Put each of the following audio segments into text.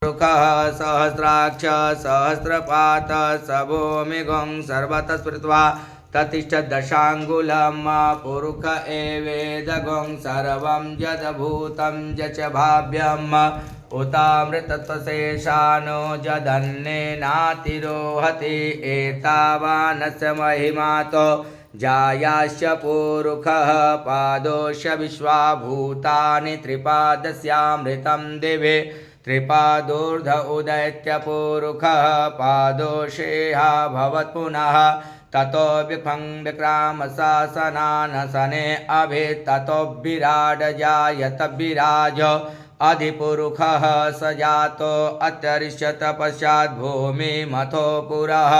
रुकः सहस्राक्ष सहस्रपात स भूमिगुं सर्वतः स्मृत्वा ततिष्ठदशाङ्गुलं पुरुष एवेदगुं सर्वं यद्भूतं यच भाव्यम् उतामृतत्वशेषानो जदन्नेनातिरोहति एतावानस्य महिमातो जायाश्च पुरुषः पादोश्च विश्वाभूतानि त्रिपादस्यामृतं दिवे त्रिपादोर्ध उदैत्यपुरुषः पादोषेहा भवत् पुनः ततो विखं विक्रामशासनानसने अभि ततो विराड जायत विराज अधिपुरुषः स जातो अत्यरिष्यत पश्चात् भूमिमथो पुरः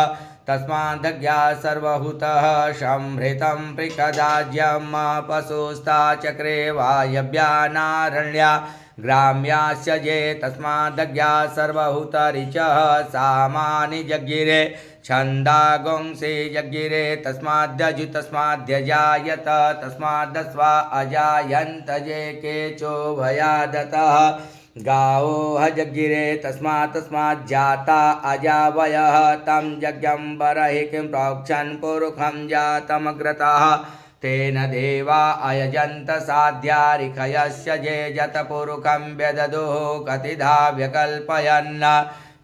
तस्मादज्ञा सर्वभूतः संहृतं पृषदाज्यं पशुस्ता चक्रे वायव्यानारण्या ग्राम्याश्च ये तस्मादज्ञा सर्वभूतरिचः सामानि जज्ञिरे छन्दागुंसि जज्ञिरे तस्माद्यजु तस्माद्यजायत तस्मादस्वा अजायन्त ये केचो भयादतः गावो जज्ञिरे तस्माज्जाता अजावयः तं यज्ञं बर्हि किं प्रोक्षन् पुरुषं जातमग्रतः तेन देवा अयजन्त साध्यारिकयस्य ये जतपुरुषं व्यददुः कतिधा व्यकल्पयन्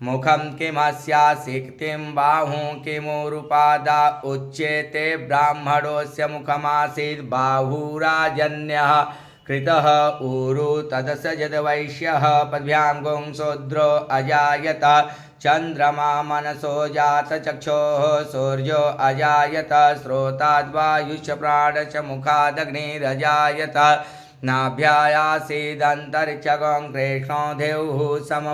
मुखं किमस्यासिक्तिं बाहुं किमुरुपादा उच्येते ब्राह्मणोऽस्य मुखमासीत् बाहुराजन्यः कृतः ऊरु तदस्य यद्वैश्यः पद्भ्यां गुंशूद्रो अजायत चंद्रमा मनसो जात चक्षोः सूर्यो अजायत स्रोताद्वायुश्च प्राणश्च मुखादग्निरजायत नाभ्यायासीदन्तरिक्षगं कृष्णो देवः सम